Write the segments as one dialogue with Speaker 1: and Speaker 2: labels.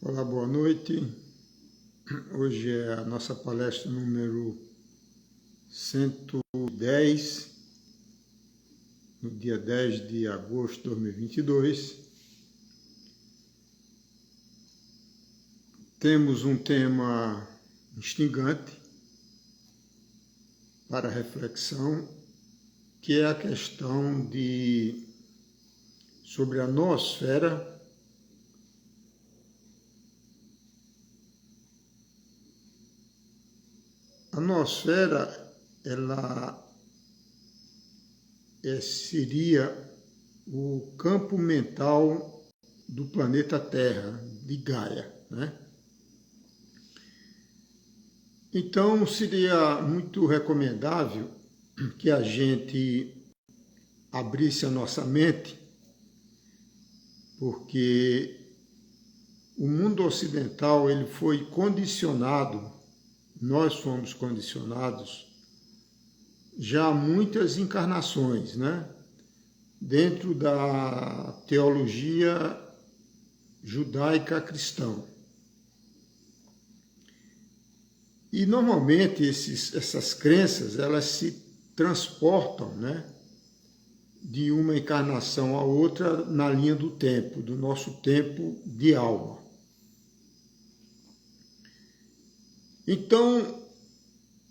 Speaker 1: Olá, boa noite. Hoje é a nossa palestra número 110, no dia 10 de agosto de 2022. Temos um tema instigante para reflexão, que é a questão sobre a noosfera. A noosfera, ela seria o campo mental do planeta Terra, de Gaia, né? Então, seria muito recomendável que a gente abrisse a nossa mente, porque o mundo ocidental ele foi condicionado. Nós fomos condicionados já há muitas encarnações, né? Dentro da teologia judaica cristã. E normalmente essas crenças elas se transportam, né? De uma encarnação a outra na linha do tempo, do nosso tempo de alma. Então,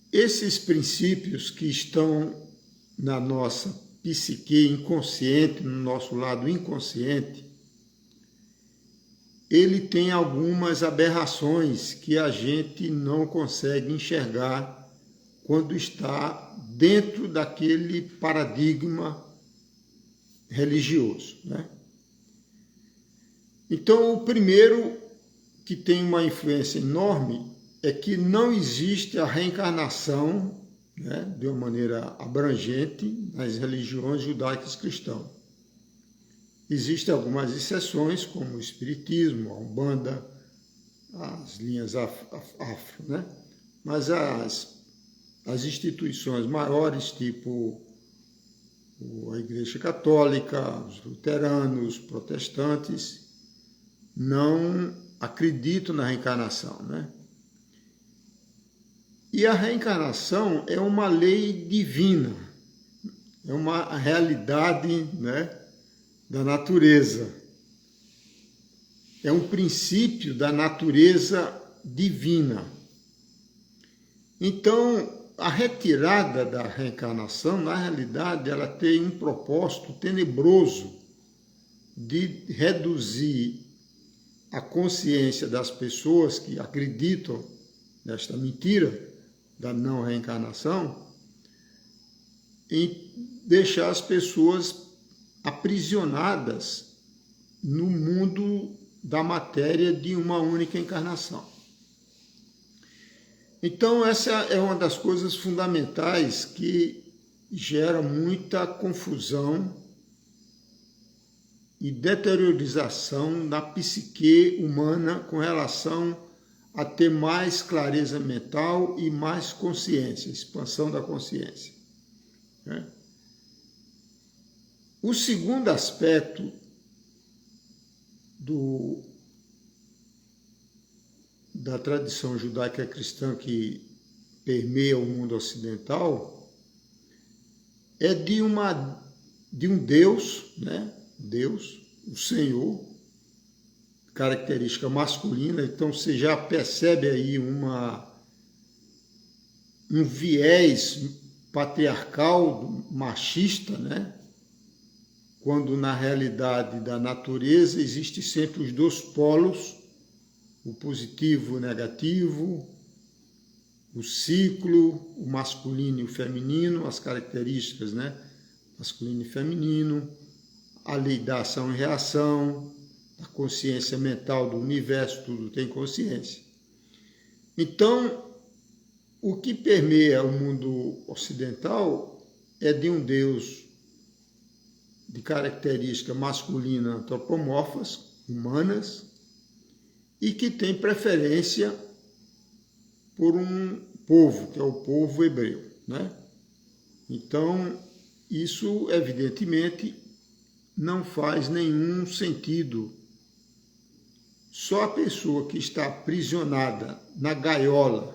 Speaker 1: esses princípios que estão na nossa psique inconsciente, no nosso lado inconsciente, ele tem algumas aberrações que a gente não consegue enxergar quando está dentro daquele paradigma religioso, né? Então, o primeiro que tem uma influência enorme é que não existe a reencarnação, né, de uma maneira abrangente nas religiões judaicas cristãs. Existem algumas exceções, como o Espiritismo, a Umbanda, as linhas afro, né? Mas as instituições maiores, tipo a Igreja Católica, os luteranos, os protestantes, não acreditam na reencarnação, né? E a reencarnação é uma lei divina, é uma realidade, né, da natureza. É um princípio da natureza divina. Então, a retirada da reencarnação, na realidade, ela tem um propósito tenebroso de reduzir a consciência das pessoas que acreditam nesta mentira da não reencarnação, em deixar as pessoas aprisionadas no mundo da matéria de uma única encarnação. Então, essa é uma das coisas fundamentais que gera muita confusão e deteriorização da psique humana com relação a ter mais clareza mental e mais consciência, expansão da consciência, né? O segundo aspecto da tradição judaica cristã que permeia o mundo ocidental é de um Deus, né? Deus, o Senhor, característica masculina. Então você já percebe aí um viés patriarcal, machista, né? Quando na realidade da natureza existe sempre os dois polos, o positivo e o negativo, o ciclo, o masculino e o feminino, as características, né? Masculino e feminino, a lei da ação e reação, a consciência mental do universo, tudo tem consciência. Então, o que permeia o mundo ocidental é de um Deus de características masculinas antropomorfas, humanas, e que tem preferência por um povo, que é o povo hebreu, né? Então, isso, evidentemente, não faz nenhum sentido Só a pessoa que está aprisionada na gaiola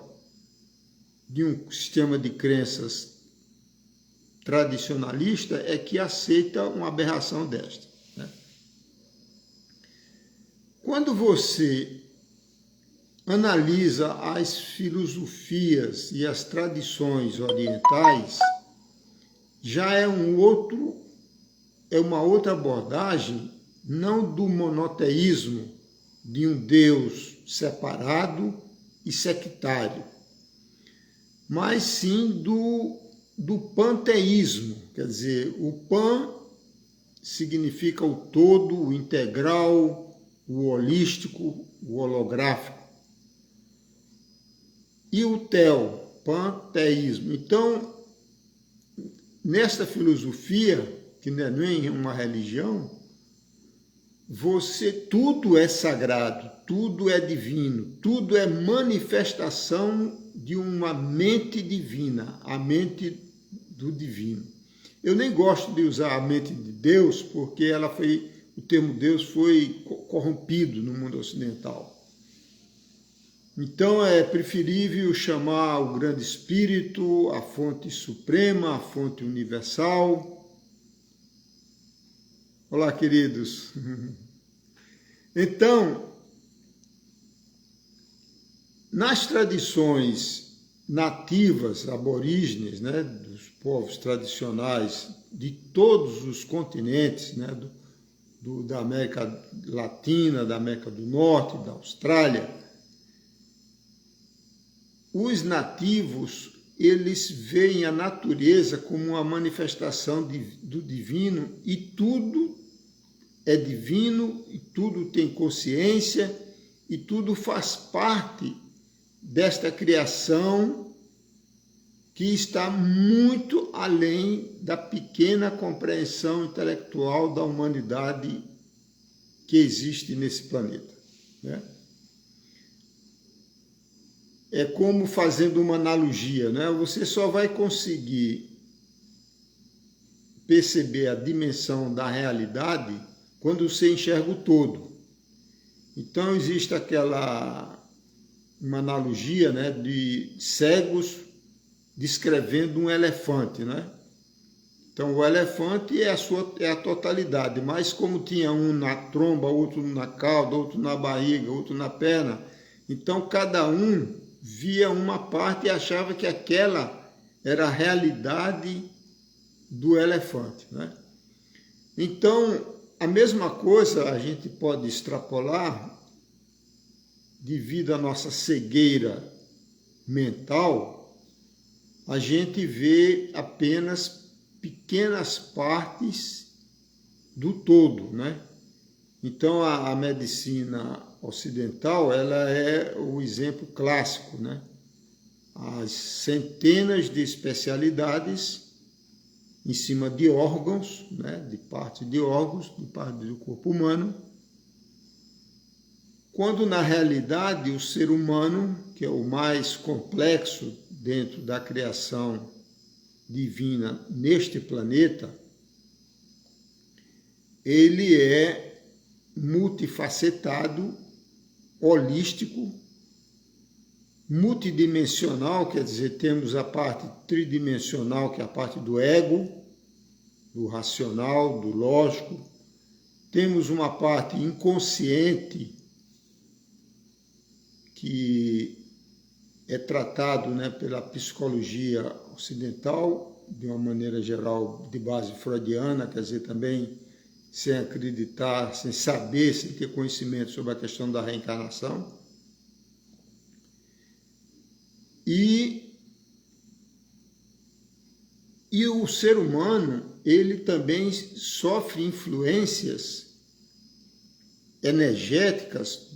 Speaker 1: de um sistema de crenças tradicionalista é que aceita uma aberração desta, né? Quando você analisa as filosofias e as tradições orientais, já é uma outra abordagem, não do monoteísmo de um Deus separado e sectário, mas sim do panteísmo, quer dizer, o pan significa o todo, o integral, o holístico, o holográfico, e o tel, panteísmo. Então, nesta filosofia, que não é uma religião, tudo é sagrado, tudo é divino, tudo é manifestação de uma mente divina, a mente do divino. Eu nem gosto de usar a mente de Deus, porque o termo Deus foi corrompido no mundo ocidental. Então é preferível chamar o grande espírito, a fonte suprema, a fonte universal. Olá, queridos. Então, nas tradições nativas, aborígenes, né, dos povos tradicionais de todos os continentes, né, da América Latina, da América do Norte, da Austrália, os nativos, eles veem a natureza como uma manifestação do divino, e tudo é divino, e tudo tem consciência, e tudo faz parte desta criação que está muito além da pequena compreensão intelectual da humanidade que existe nesse planeta, né? É como, fazendo uma analogia, né? Você só vai conseguir perceber a dimensão da realidade quando você enxerga o todo. Então existe uma analogia, né, de cegos descrevendo um elefante, né? Então o elefante é a totalidade, mas como tinha um na tromba, outro na cauda, outro na barriga, outro na perna, então cada um via uma parte e achava que aquela era a realidade do elefante, né? Então, a mesma coisa a gente pode extrapolar devido à nossa cegueira mental. A gente vê apenas pequenas partes do todo, né? Então, a medicina ocidental, ela é o exemplo clássico, né? As centenas de especialidades em cima de órgãos, né? De partes de órgãos, de parte do corpo humano, quando na realidade o ser humano, que é o mais complexo dentro da criação divina neste planeta, ele é multifacetado, holístico, multidimensional, quer dizer, temos a parte tridimensional, que é a parte do ego, do racional, do lógico, temos uma parte inconsciente, que é tratado, né, pela psicologia ocidental, de uma maneira geral, de base freudiana, quer dizer, também sem acreditar, sem saber, sem ter conhecimento sobre a questão da reencarnação. E o ser humano, ele também sofre influências energéticas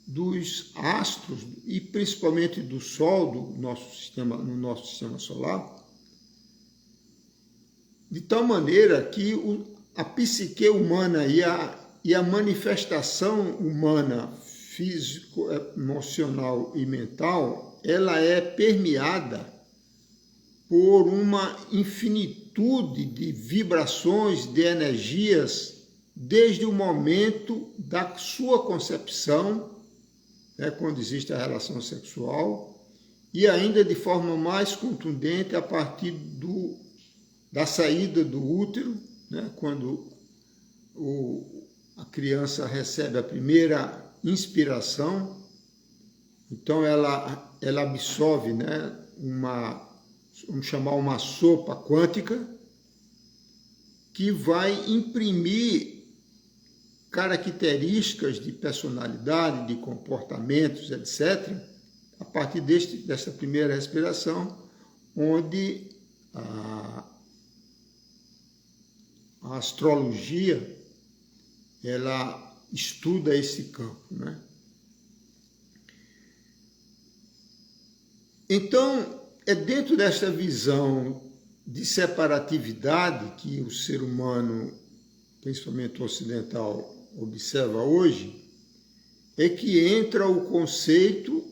Speaker 1: dos astros e principalmente do Sol no nosso sistema solar, de tal maneira que a psique humana e a manifestação humana, físico, emocional e mental, ela é permeada por uma infinitude de vibrações, de energias desde o momento da sua concepção, né, quando existe a relação sexual, e ainda de forma mais contundente a partir da saída do útero, né, quando a criança recebe a primeira inspiração. Então ela absorve, né, vamos chamar uma sopa quântica, que vai imprimir características de personalidade, de comportamentos, etc., a partir dessa primeira respiração, onde a astrologia ela estuda esse campo, né? Então, é dentro desta visão de separatividade que o ser humano, principalmente o ocidental, observa hoje, é que entra o conceito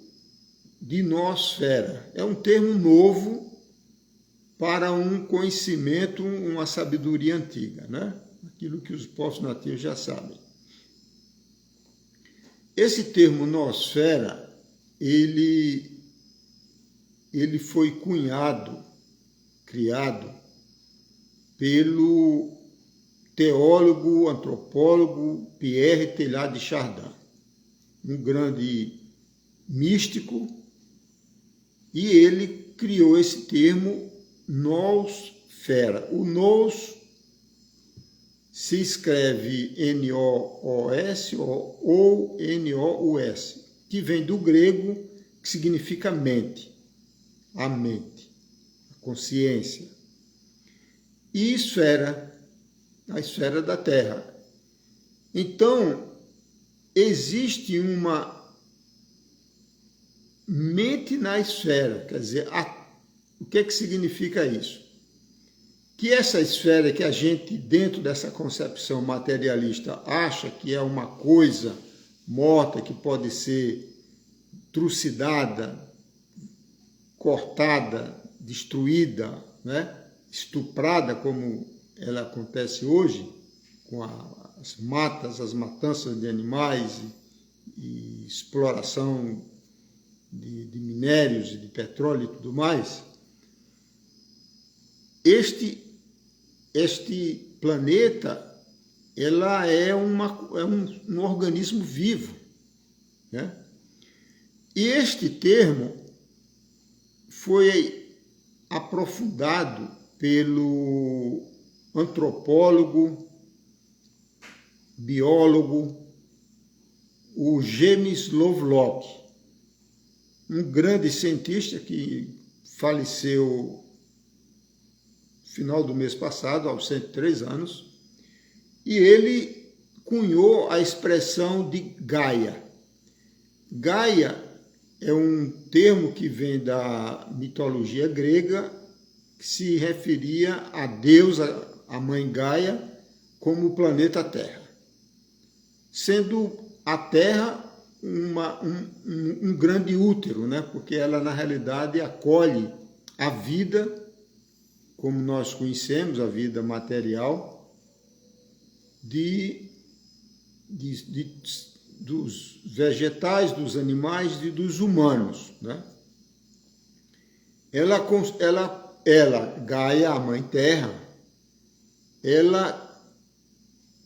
Speaker 1: de noosfera. É um termo novo para um conhecimento, uma sabedoria antiga, né? Aquilo que os povos nativos já sabem. Esse termo noosfera, ele foi criado pelo teólogo, antropólogo Pierre Teilhard de Chardin, um grande místico, e ele criou esse termo noosfera. O nous se escreve N-O-O-S ou N-O-U-S, que vem do grego, que significa mente, a mente, a consciência. E esfera, a esfera da Terra. Então, existe uma mente na esfera, quer dizer, o que significa isso? Que essa esfera que a gente, dentro dessa concepção materialista, acha que é uma coisa morta, que pode ser trucidada, cortada, destruída, né? Estuprada, como ela acontece hoje, com as matas, as matanças de animais e exploração de minérios e de petróleo e tudo mais. Este planeta, ela é um organismo vivo, né? E este termo foi aprofundado pelo antropólogo, biólogo, o James Lovelock, um grande cientista que faleceu no final do mês passado, aos 103 anos, e ele cunhou a expressão de Gaia. Gaia é um termo que vem da mitologia grega, que se referia à deusa, a mãe Gaia, como o planeta Terra. Sendo a Terra um grande útero, né? Porque ela, na realidade, acolhe a vida, como nós conhecemos, a vida material, dos vegetais, dos animais e dos humanos, né? Ela, Gaia, a Mãe Terra,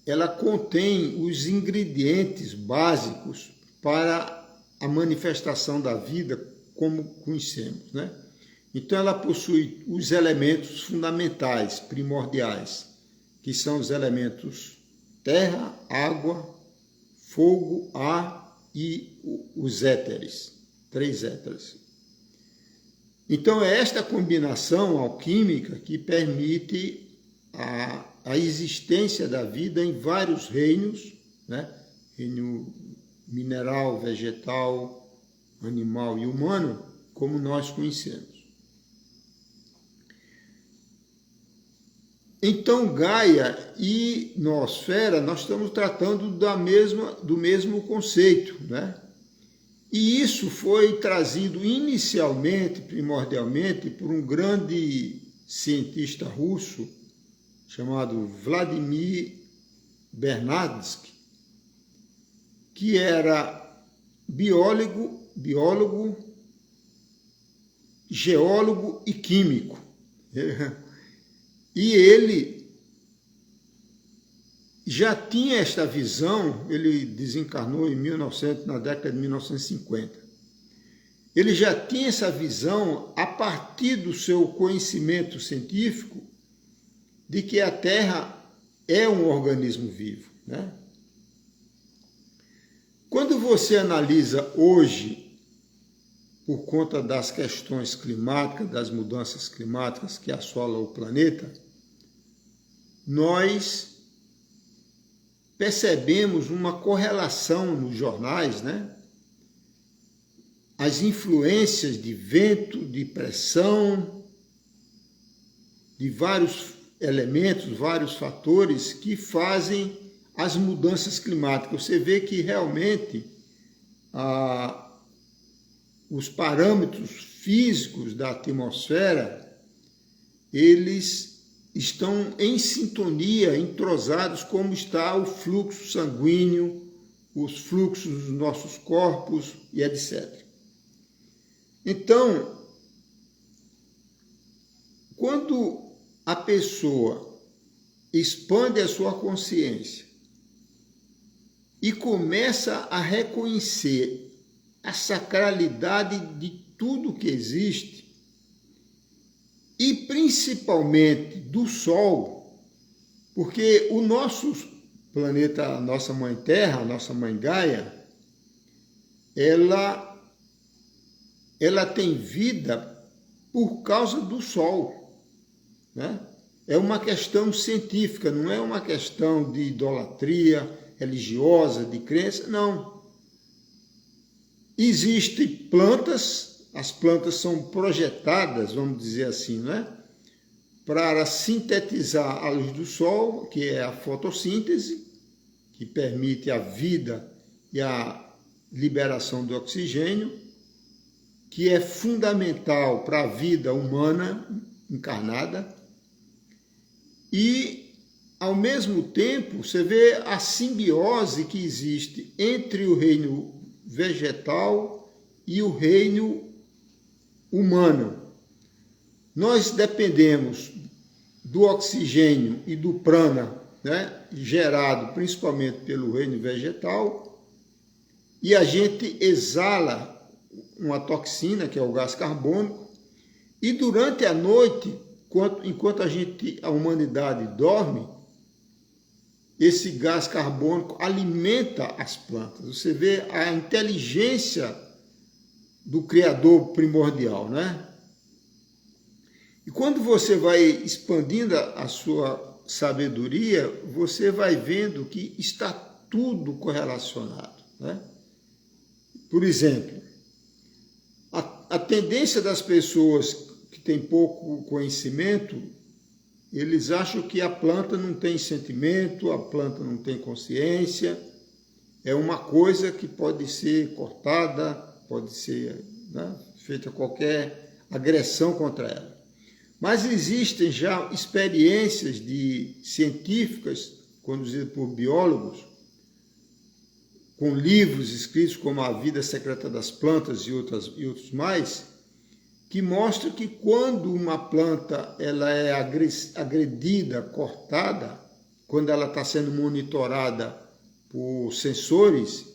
Speaker 1: ela contém os ingredientes básicos para a manifestação da vida como conhecemos, né? Então ela possui os elementos fundamentais, primordiais, que são os elementos terra, água, fogo, ar e os éteres, 3 éteres. Então é esta combinação alquímica que permite a existência da vida em vários reinos, né? Reino mineral, vegetal, animal e humano, como nós conhecemos. Então, Gaia e noosfera, nós estamos tratando do mesmo conceito, né? E isso foi trazido inicialmente, primordialmente, por um grande cientista russo chamado Vladimir Bernadsky, que era biólogo, geólogo e químico. E ele já tinha esta visão, ele desencarnou na década de 1950. Ele já tinha essa visão a partir do seu conhecimento científico de que a Terra é um organismo vivo, né? Quando você analisa hoje, por conta das questões climáticas, das mudanças climáticas que assolam o planeta, nós percebemos uma correlação nos jornais, né? As influências de vento, de pressão, de vários elementos, vários fatores que fazem as mudanças climáticas. Você vê que realmente os parâmetros físicos da atmosfera, eles estão em sintonia, entrosados, como está o fluxo sanguíneo, os fluxos dos nossos corpos e etc. Então, quando a pessoa expande a sua consciência e começa a reconhecer a sacralidade de tudo que existe, e principalmente do Sol, porque o nosso planeta, a nossa Mãe Terra, a nossa Mãe Gaia, ela tem vida por causa do Sol, né? É uma questão científica, não é uma questão de idolatria religiosa, de crença, não. Existem plantas, as plantas são projetadas, vamos dizer assim, né? Para sintetizar a luz do Sol, que é a fotossíntese, que permite a vida e a liberação do oxigênio, que é fundamental para a vida humana encarnada, e, ao mesmo tempo, você vê a simbiose que existe entre o reino vegetal e o reino humano. Nós dependemos do oxigênio e do prana, né, gerado principalmente pelo reino vegetal, e a gente exala uma toxina, que é o gás carbônico, e durante a noite, enquanto a humanidade dorme, esse gás carbônico alimenta as plantas. Você vê a inteligência do Criador primordial, né? E quando você vai expandindo a sua sabedoria, você vai vendo que está tudo correlacionado, né? Por exemplo, a tendência das pessoas que têm pouco conhecimento, eles acham que a planta não tem sentimento, a planta não tem consciência, é uma coisa que pode ser cortada, pode ser, né, feita qualquer agressão contra ela. Mas existem já experiências científicas, conduzidas por biólogos, com livros escritos como A Vida Secreta das Plantas e outros mais, que mostram que quando uma planta ela é agredida, cortada, quando ela está sendo monitorada por sensores,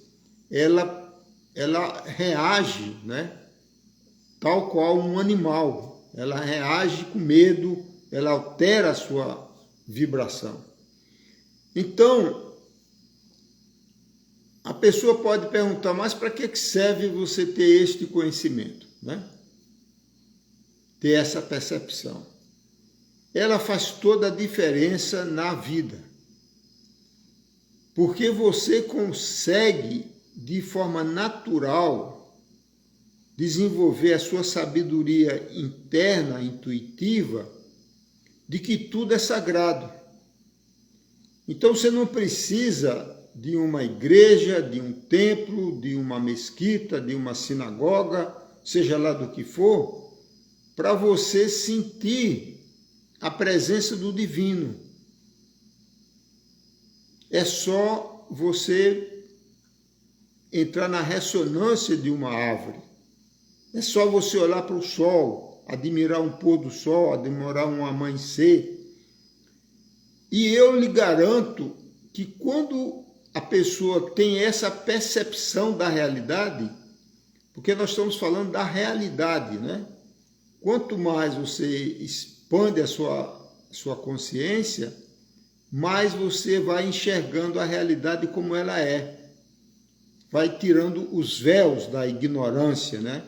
Speaker 1: ela reage, né, tal qual um animal. Ela reage com medo, ela altera a sua vibração. Então, a pessoa pode perguntar, mas para que serve você ter este conhecimento, né? Ter essa percepção? Ela faz toda a diferença na vida, porque você consegue, de forma natural, desenvolver a sua sabedoria interna, intuitiva, de que tudo é sagrado. Então você não precisa de uma igreja, de um templo, de uma mesquita, de uma sinagoga, seja lá do que for, para você sentir a presença do divino. é só você entrar na ressonância de uma árvore. É só você olhar para o sol, admirar um pôr do sol, admirar um amanhecer. E eu lhe garanto que quando a pessoa tem essa percepção da realidade, porque nós estamos falando da realidade, né? Quanto mais você expande a sua consciência, mais você vai enxergando a realidade como ela é. Vai tirando os véus da ignorância, né?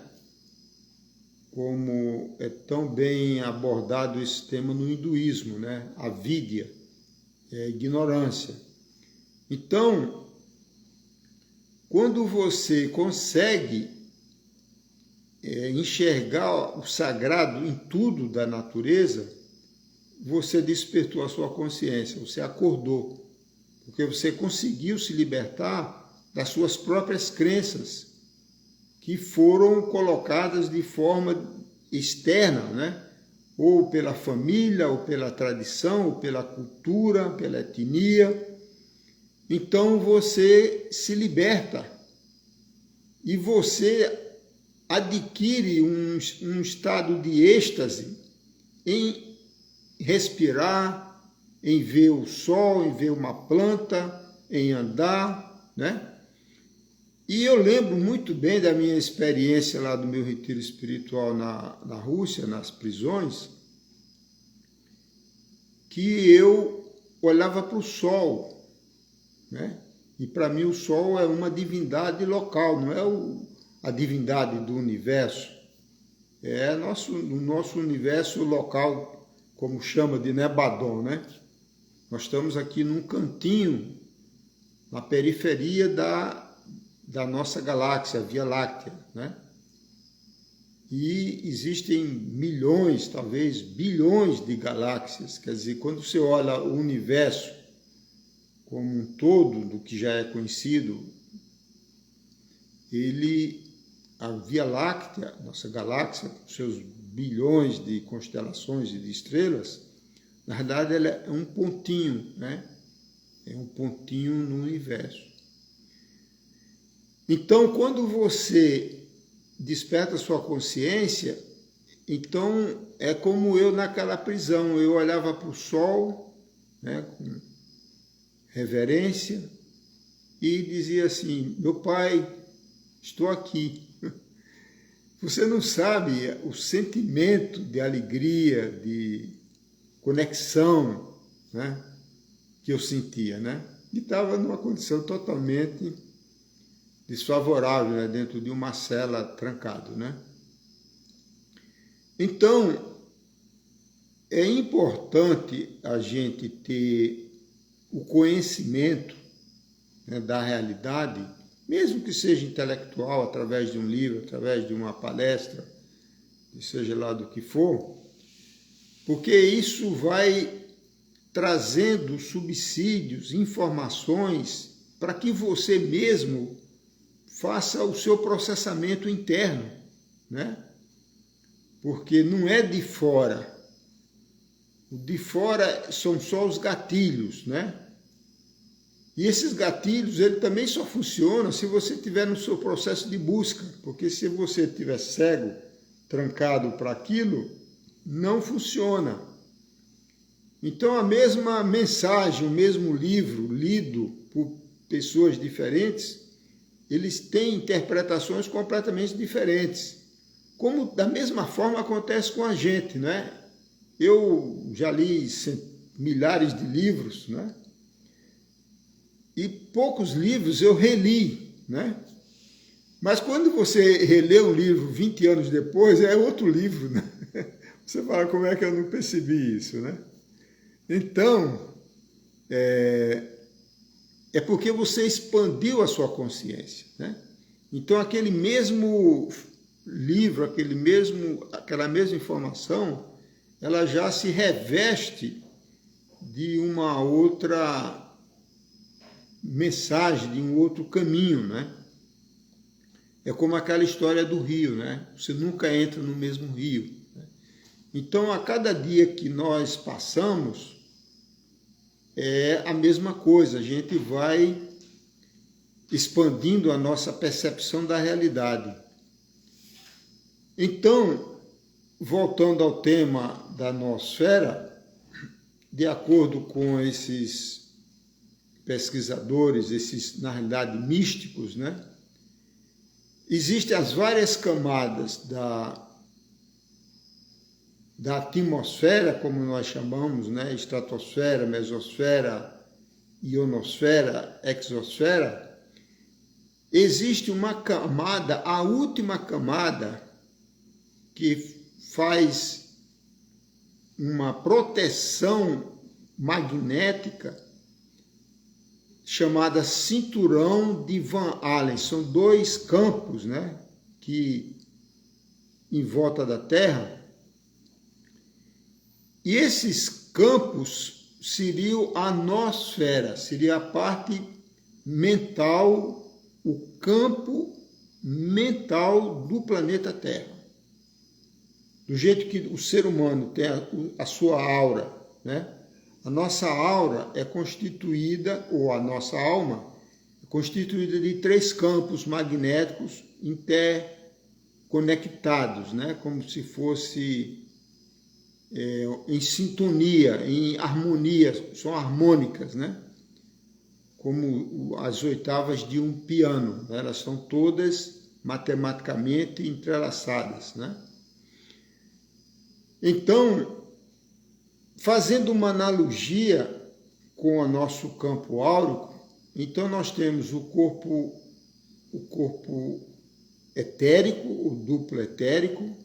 Speaker 1: Como é tão bem abordado esse tema no hinduísmo, né? Avidya, é ignorância. Então, quando você consegue enxergar o sagrado em tudo da natureza, você despertou a sua consciência, você acordou, porque você conseguiu se libertar das suas próprias crenças, que foram colocadas de forma externa, né? Ou pela família, ou pela tradição, ou pela cultura, pela etnia. Então você se liberta e você adquire um estado de êxtase em respirar, em ver o sol, em ver uma planta, em andar, né? E eu lembro muito bem da minha experiência lá do meu retiro espiritual na Rússia, nas prisões, que eu olhava para o sol, né? E para mim o sol é uma divindade local, não é a divindade do universo, é o nosso universo local, como chama de Nebadon, né? Nós estamos aqui num cantinho, na periferia da nossa galáxia, a Via Láctea, né? E existem milhões, talvez bilhões de galáxias. Quer dizer, quando você olha o universo como um todo, do que já é conhecido, a Via Láctea, nossa galáxia, com seus bilhões de constelações e de estrelas, na verdade ela é um pontinho, né? É um pontinho no universo. Então, quando você desperta sua consciência, então é como eu naquela prisão, eu olhava para o sol, né, com reverência, e dizia assim: meu pai, estou aqui. Você não sabe o sentimento de alegria, de conexão, né, que eu sentia, né? E estava numa condição totalmente desfavorável, né, dentro de uma cela trancado, né? Então, é importante a gente ter o conhecimento, né, da realidade, mesmo que seja intelectual, através de um livro, através de uma palestra, seja lá do que for, porque isso vai trazendo subsídios, informações, para que você mesmo faça o seu processamento interno, né? Porque não é de fora. O de fora são só os gatilhos, né? E esses gatilhos, ele também só funcionam se você estiver no seu processo de busca, porque se você estiver cego, trancado para aquilo, não funciona. Então a mesma mensagem, o mesmo livro lido por pessoas diferentes, eles têm interpretações completamente diferentes. Como da mesma forma acontece com a gente, né? Eu já li milhares de livros, né? E poucos livros eu reli, né? Mas quando você relê um livro 20 anos depois, é outro livro, né? Você fala, como é que eu não percebi isso, né? Então, é porque você expandiu a sua consciência, né? Então, aquele mesmo livro, aquela mesma informação, ela já se reveste de uma outra mensagem, de um outro caminho, né? É como aquela história do rio, né? Você nunca entra no mesmo rio, né? Então, a cada dia que nós passamos, é a mesma coisa, a gente vai expandindo a nossa percepção da realidade. Então, voltando ao tema da noosfera, de acordo com esses pesquisadores, esses, na realidade, místicos, né? Existem as várias camadas da atmosfera, como nós chamamos, né? Estratosfera, mesosfera, ionosfera, exosfera. Existe uma camada, a última camada, que faz uma proteção magnética chamada cinturão de Van Allen. São dois campos, né, que em volta da Terra. E esses campos seriam a noosfera, seria a parte mental, o campo mental do planeta Terra. Do jeito que o ser humano tem a sua aura, né? A nossa aura é constituída, ou a nossa alma, é constituída de 3 campos magnéticos interconectados, né? Como se fosse em sintonia, em harmonia, são harmônicas, né? Como as oitavas de um piano, né? Elas são todas matematicamente entrelaçadas, né? Então, fazendo uma analogia com o nosso campo áurico, então nós temos o corpo etérico, o duplo etérico,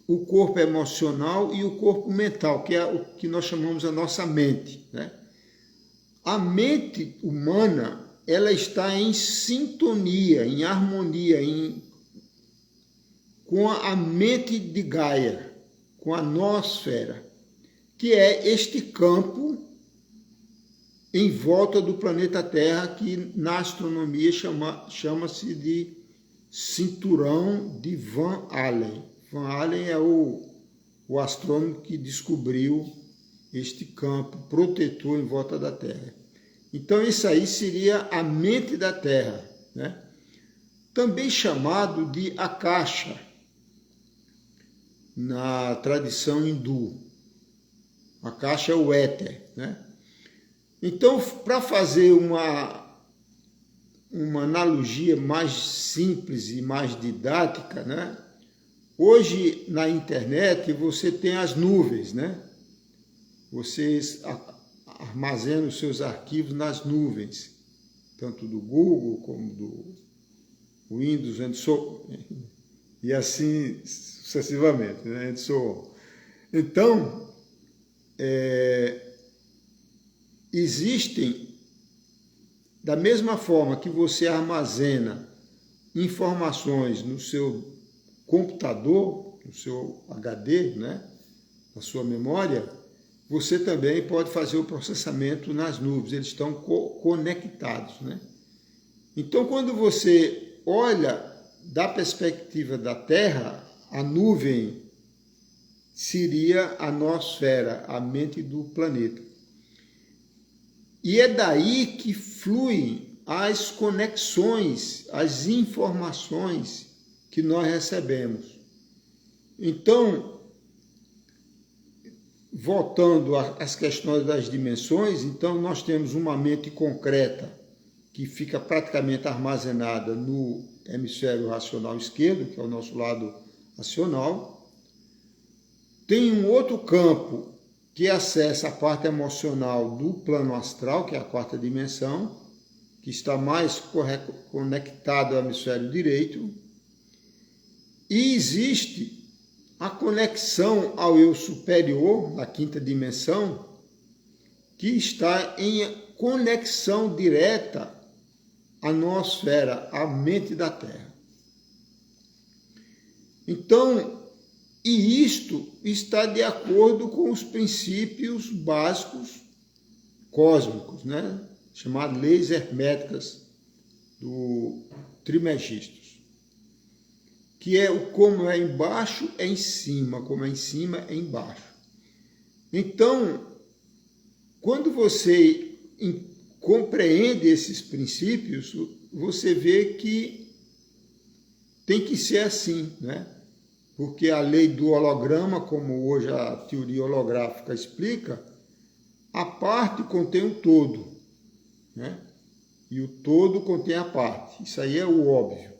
Speaker 1: o corpo emocional e o corpo mental, que é o que nós chamamos a nossa mente, né? A mente humana, ela está em sintonia, em harmonia, com a mente de Gaia, com a noosfera, que é este campo em volta do planeta Terra, que na astronomia chama-se de cinturão de Van Allen. Van Allen é o astrônomo que descobriu este campo protetor em volta da Terra. Então, isso aí seria a mente da Terra, né? Também chamado de Akasha, na tradição hindu. Akasha é o éter, né? Então, para fazer uma analogia mais simples e mais didática, né? Hoje, na internet, você tem as nuvens, né? Vocês armazenam os seus arquivos nas nuvens, tanto do Google como do Windows, e assim sucessivamente, né? Então, existem, da mesma forma que você armazena informações no seu computador, no seu HD, né? Na sua memória, você também pode fazer o processamento nas nuvens, eles estão conectados, né? Então, quando você olha da perspectiva da Terra, a nuvem seria a noosfera, a mente do planeta. E é daí que fluem as conexões, as informações que nós recebemos. Então, voltando às questões das dimensões, então nós temos uma mente concreta que fica praticamente armazenada no hemisfério racional esquerdo, que é o nosso lado racional. Tem um outro campo que acessa a parte emocional do plano astral, que é a 4ª dimensão, que está mais conectado ao hemisfério direito. E existe a conexão ao eu superior, na 5ª dimensão, que está em conexão direta à noosfera, à mente da Terra. Então, e isto está de acordo com os princípios básicos cósmicos, né? Chamadas leis herméticas do Trismegisto, que é o como é embaixo é em cima, como é em cima é embaixo. Então, quando você compreende esses princípios, você vê que tem que ser assim, né? Porque a lei do holograma, como hoje a teoria holográfica explica, a parte contém o todo, né? E o todo contém a parte. Isso aí é o óbvio.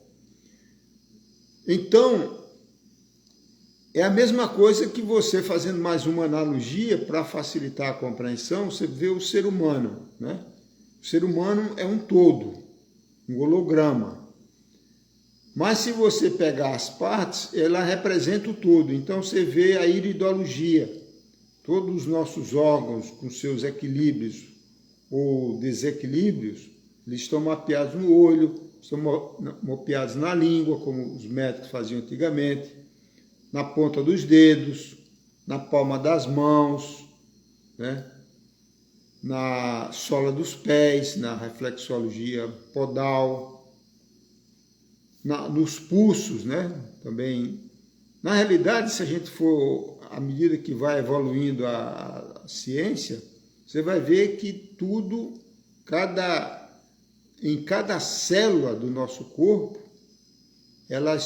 Speaker 1: Então, é a mesma coisa que você, fazendo mais uma analogia para facilitar a compreensão, você vê o ser humano, né? O ser humano é um todo, um holograma. Mas se você pegar as partes, ela representa o todo. Então você vê a iridologia. Todos os nossos órgãos com seus equilíbrios ou desequilíbrios, eles estão mapeados no olho, estão mapeados na língua, como os médicos faziam antigamente, na ponta dos dedos, na palma das mãos, né? Na sola dos pés, na reflexologia podal, nos pulsos, né? Também. Na realidade, se a gente for, à medida que vai evoluindo a ciência, você vai ver que tudo, em cada célula do nosso corpo, ela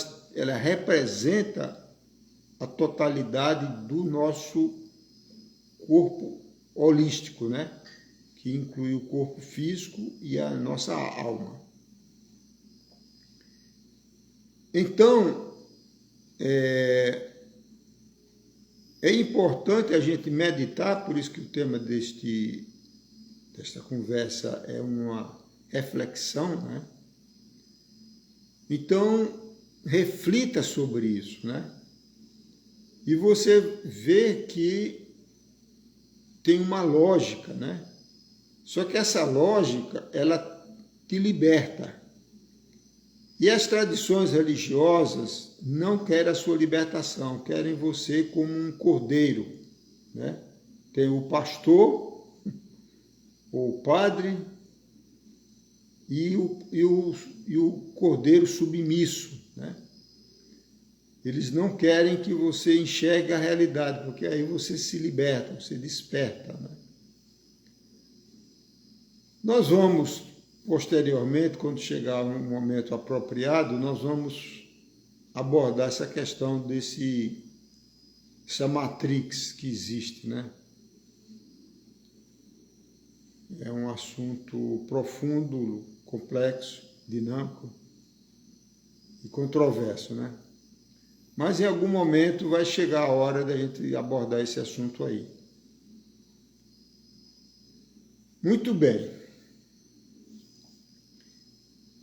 Speaker 1: representa a totalidade do nosso corpo holístico, né? Que inclui o corpo físico e a nossa alma. Então, é importante a gente meditar, por isso que o tema desta conversa é uma reflexão, né? Então, reflita sobre isso, né? E você vê que tem uma lógica, né? Só que essa lógica, ela te liberta. E as tradições religiosas não querem a sua libertação, querem você como um cordeiro, né? Tem o pastor, o padre e o cordeiro submisso, né? Eles não querem que você enxergue a realidade, porque aí você se liberta, você desperta, né? Nós vamos, posteriormente, quando chegar um momento apropriado, nós vamos abordar essa questão dessa matrix que existe, né? É um assunto profundo, complexo, dinâmico e controverso, né? Mas em algum momento vai chegar a hora da gente abordar esse assunto aí. Muito bem.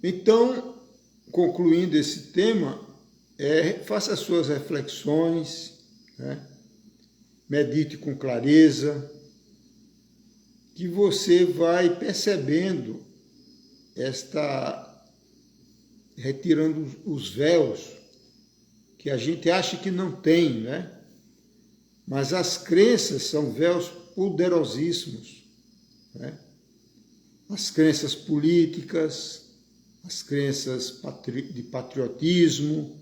Speaker 1: Então, concluindo esse tema, faça as suas reflexões, né? Medite com clareza, que você vai percebendo retirando os véus que a gente acha que não tem, né? Mas as crenças são véus poderosíssimos, né? As crenças políticas, as crenças de patriotismo,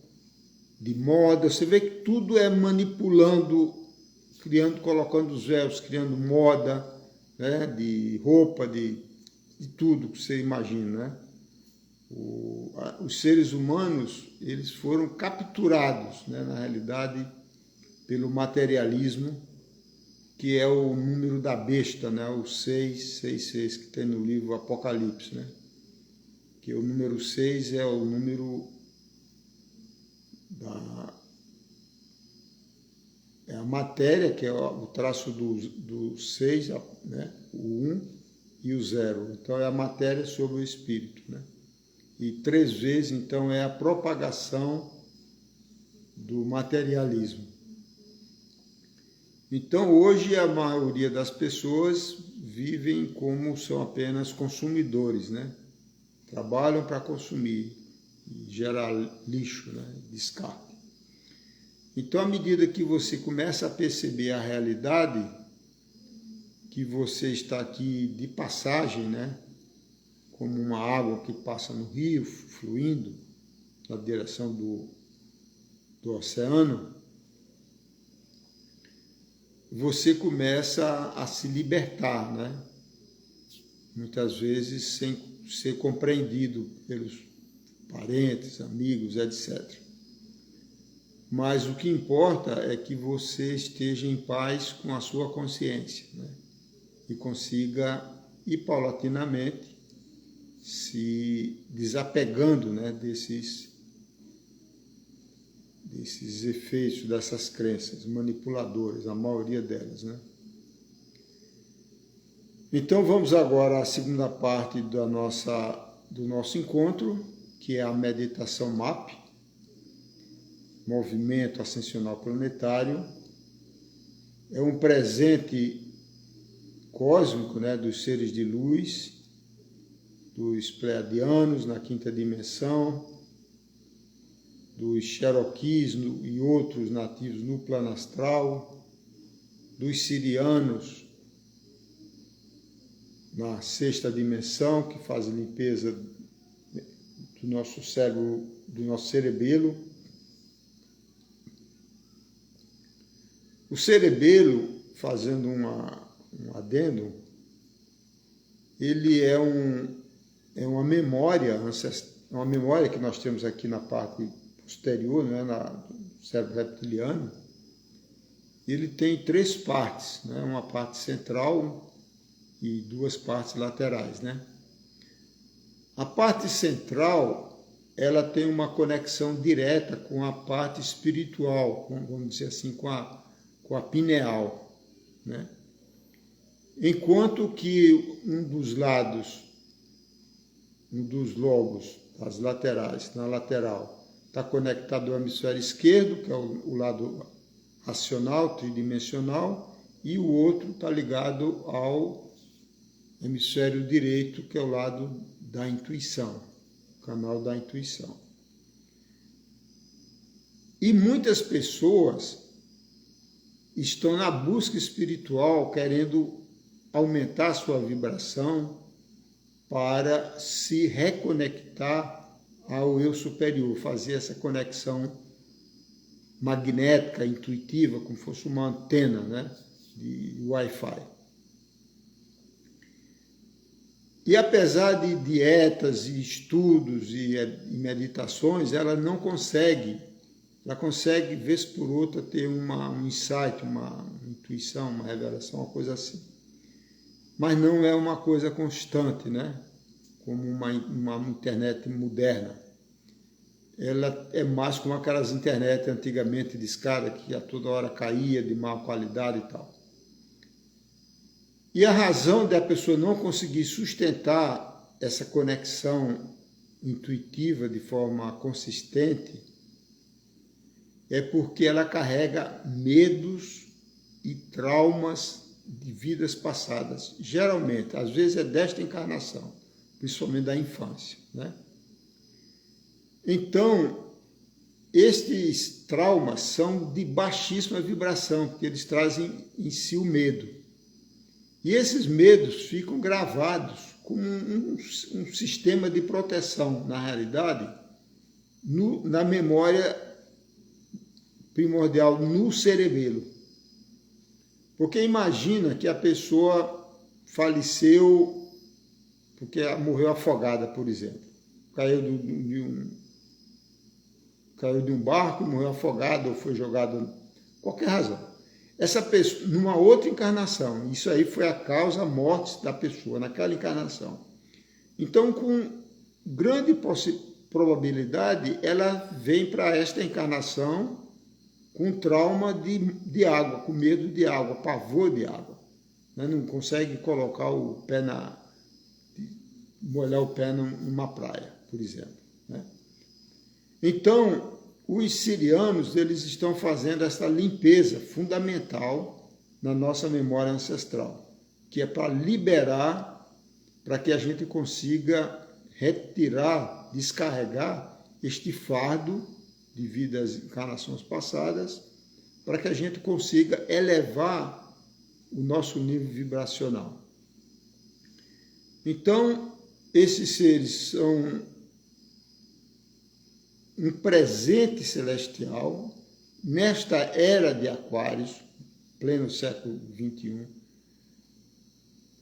Speaker 1: de moda, você vê que tudo é manipulando, colocando os véus, criando moda, né? De roupa, de tudo que você imagina, né? Os seres humanos, eles foram capturados, né, na realidade, pelo materialismo, que é o número da besta, né, o 666, que tem no livro Apocalipse, né? Que o número 6 é o número é a matéria, que é o traço do 6, né, o 1 e o 0. Então é a matéria sobre o espírito, né? E 3 vezes, então, é a propagação do materialismo. Então, hoje, a maioria das pessoas vivem como são apenas consumidores, né? Trabalham para consumir e gerar lixo, né? Descarte. Então, à medida que você começa a perceber a realidade, que você está aqui de passagem, né? Como uma água que passa no rio, fluindo na direção do oceano, você começa a se libertar, né? Muitas vezes sem ser compreendido pelos parentes, amigos, etc. Mas o que importa é que você esteja em paz com a sua consciência, né? E consiga ir paulatinamente se desapegando, né, desses efeitos, dessas crenças manipuladoras, a maioria delas, né? Então vamos agora à segunda parte do nosso encontro, que é a meditação MAP, Movimento Ascensional Planetário. É um presente cósmico, né, dos seres de luz, dos pleiadianos na quinta dimensão, dos Cherokees e outros nativos no plano astral, dos sirianos na sexta dimensão, que fazem limpeza do nosso cérebro, do nosso cerebelo. O cerebelo, fazendo um adendo, ele é uma memória ancestral, uma memória que nós temos aqui na parte posterior, né, no cérebro reptiliano. Ele tem 3 partes, né, uma parte central e 2 partes laterais, né? A parte central, ela tem uma conexão direta com a parte espiritual, vamos dizer assim, com a pineal, né? Enquanto que um dos lobos, das laterais, na lateral, está conectado ao hemisfério esquerdo, que é o lado racional, tridimensional, e o outro está ligado ao hemisfério direito, que é o lado da intuição, o canal da intuição. E muitas pessoas estão na busca espiritual, querendo aumentar a sua vibração para se reconectar ao eu superior, fazer essa conexão magnética, intuitiva, como fosse uma antena, né, de Wi-Fi. E apesar de dietas e estudos e meditações, ela não consegue, ela consegue, vez por outra, ter um insight, uma intuição, uma revelação, uma coisa assim. Mas não é uma coisa constante, né? Como uma internet moderna. Ela é mais como aquelas internet antigamente de escada, que a toda hora caía, de má qualidade e tal. E a razão da pessoa não conseguir sustentar essa conexão intuitiva de forma consistente é porque ela carrega medos e traumas de vidas passadas. Geralmente, às vezes é desta encarnação, principalmente da infância, né? Então, estes traumas são de baixíssima vibração, porque eles trazem em si o medo. E esses medos ficam gravados como um sistema de proteção, na realidade, na memória primordial, no cerebelo. Porque imagina que a pessoa faleceu porque morreu afogada, por exemplo. Caiu de um barco, morreu afogado ou foi jogado, qualquer razão. Essa pessoa, numa outra encarnação, isso aí foi a causa, a morte da pessoa, naquela encarnação. Então, com grande probabilidade, ela vem para esta encarnação com trauma de água, com medo de água, pavor de água. Não consegue colocar o pé molhar o pé numa praia, por exemplo, né? Então, os sirianos, eles estão fazendo essa limpeza fundamental na nossa memória ancestral, que é para liberar, para que a gente consiga retirar, descarregar este fardo de vidas, encarnações passadas, para que a gente consiga elevar o nosso nível vibracional. Então, esses seres são um presente celestial nesta era de Aquários, pleno século XXI,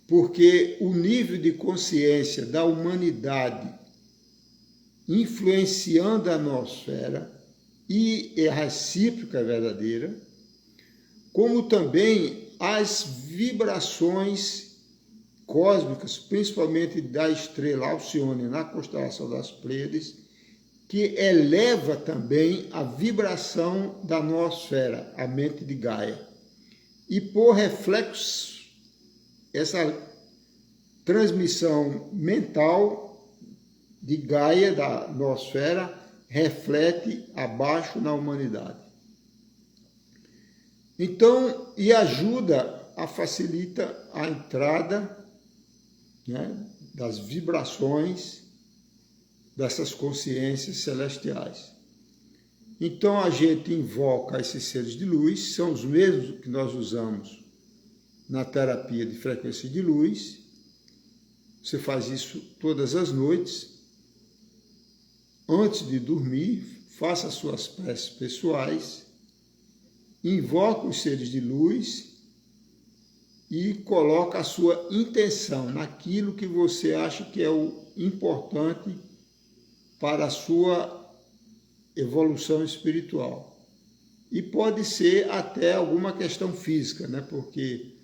Speaker 1: porque o nível de consciência da humanidade influenciando a noosfera e a recíproca verdadeira, como também as vibrações cósmicas, principalmente da estrela Alcione na constelação das Pleiades, que eleva também a vibração da noosfera, a mente de Gaia. E por reflexo, essa transmissão mental de Gaia, da noosfera, reflete abaixo na humanidade. Então, e ajuda, facilita a entrada, né, das vibrações dessas consciências celestiais. Então a gente invoca esses seres de luz, são os mesmos que nós usamos na terapia de frequência de luz. Você faz isso todas as noites. Antes de dormir, faça suas preces pessoais, invoca os seres de luz e coloca a sua intenção naquilo que você acha que é o importante para a sua evolução espiritual. E pode ser até alguma questão física, né? Porque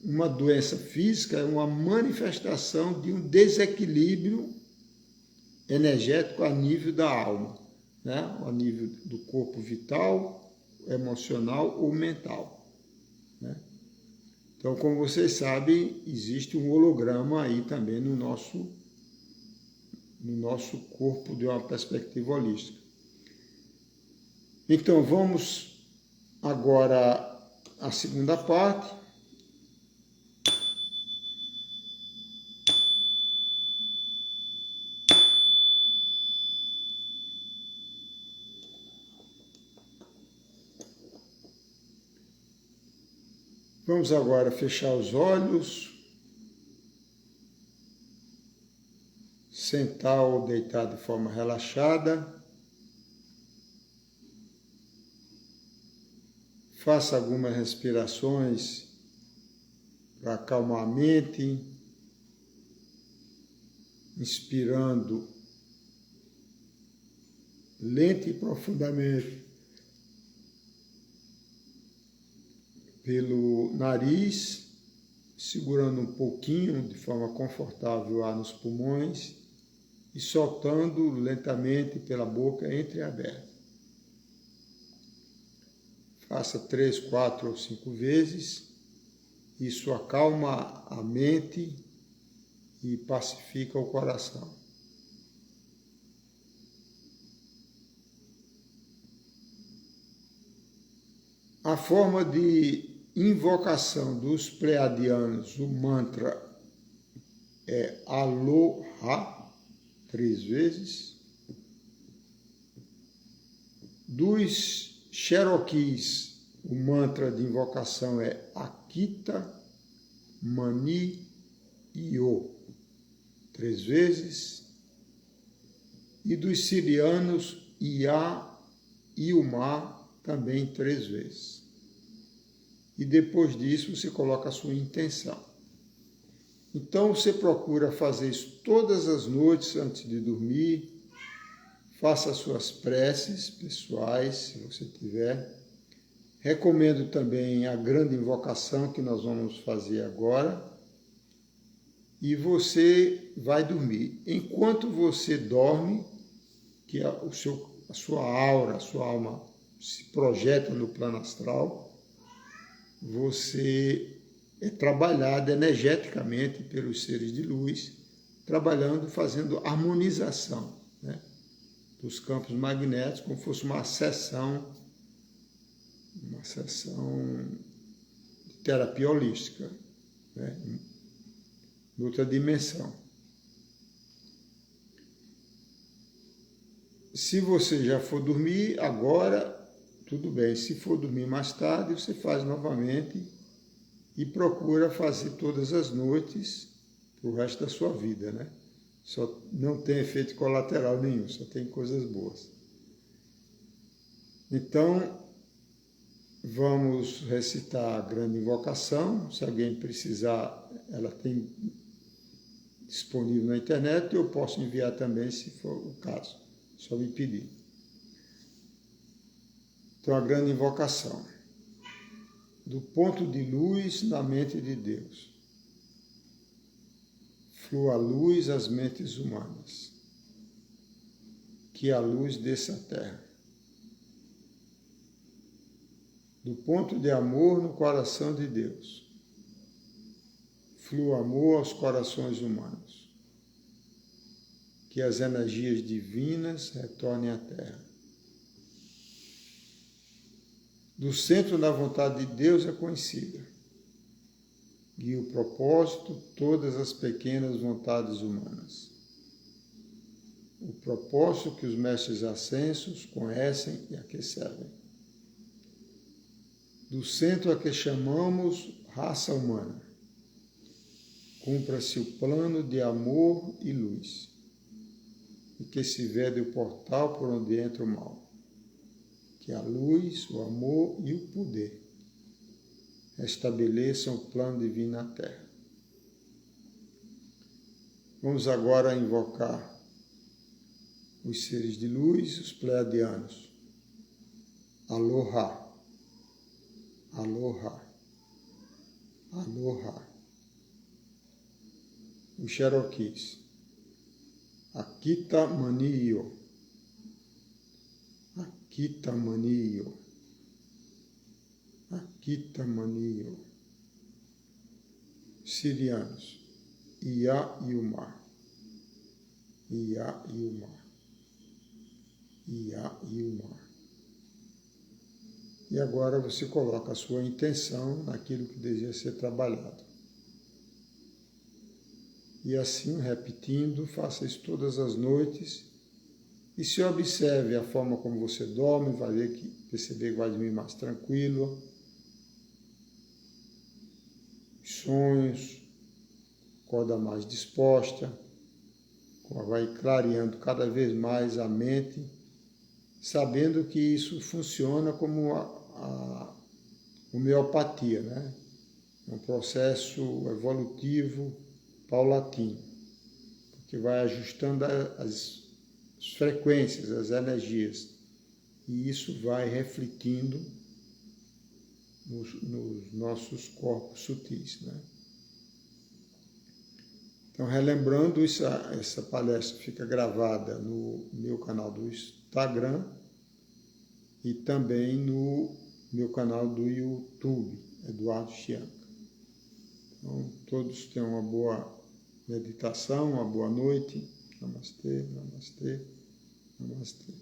Speaker 1: uma doença física é uma manifestação de um desequilíbrio energético a nível da alma, né? A nível do corpo vital, emocional ou mental, né? Então, como vocês sabem, existe um holograma aí também no nosso corpo de uma perspectiva holística. Então, vamos agora à segunda parte. Vamos agora fechar os olhos, sentar ou deitar de forma relaxada. Faça algumas respirações para acalmar a mente, inspirando lenta e profundamente pelo nariz, segurando um pouquinho de forma confortável o ar nos pulmões e soltando lentamente pela boca entreaberta. Faça 3, 4 ou 5 vezes. Isso acalma a mente e pacifica o coração. A forma de invocação dos pleiadianos, o mantra é Aloha, 3 vezes. Dos Cherokees, o mantra de invocação é Akita Mani Io, 3 vezes. E dos sirianos, Iá Iumá, também 3 vezes. E depois disso você coloca a sua intenção. Então você procura fazer isso todas as noites antes de dormir. Faça as suas preces pessoais, se você tiver. Recomendo também a grande invocação que nós vamos fazer agora. E você vai dormir. Enquanto você dorme, que a sua aura, a sua alma se projeta no plano astral, você é trabalhado energeticamente pelos seres de luz, trabalhando, fazendo harmonização, né, dos campos magnéticos, como fosse uma sessão de terapia holística, né, em outra dimensão. Se você já for dormir agora, tudo bem. Se for dormir mais tarde, você faz novamente e procura fazer todas as noites para o resto da sua vida, né? Só não tem efeito colateral nenhum, só tem coisas boas. Então, Vamos recitar a grande invocação. Se alguém precisar, ela tem disponível na internet. Eu posso enviar também, se for o caso. Só me pedir. Então, a grande invocação. Do ponto de luz na mente de Deus, flua a luz às mentes humanas. Que a luz desça à terra. Do ponto de amor no coração de Deus, flua amor aos corações humanos. Que as energias divinas retornem à terra. Do centro da vontade de Deus é conhecida. Guia o propósito todas as pequenas vontades humanas. O propósito que os mestres ascensos conhecem e a que servem. Do centro a que chamamos raça humana, cumpra-se o plano de amor e luz, e que se vede o portal por onde entra o mal. Que a luz, o amor e o poder estabeleçam o plano divino na Terra. Vamos agora invocar os seres de luz, os pleiadianos. Aloha, aloha, aloha. Os Cherokees. Akita Maniyo, Akita Maniyo, Akita Maniyo. Sirianos. Ia Yumar, Ia Yumar, Ia Yumar. E agora você coloca a sua intenção naquilo que deseja ser trabalhado. E assim, repetindo, faça isso todas as noites e se observe a forma como você dorme, vai perceber que vai dormir mais tranquilo, os sonhos, acorda mais disposta, vai clareando cada vez mais a mente, sabendo que isso funciona como a homeopatia, né? Um processo evolutivo, paulatino, que vai ajustando as frequências, as energias, e isso vai refletindo nos nossos corpos sutis, né? Então, relembrando, essa palestra fica gravada no meu canal do Instagram e também no meu canal do YouTube, Eduardo Chianca. Então, todos tenham uma boa meditação, uma boa noite. Namastê, namastê, namastê.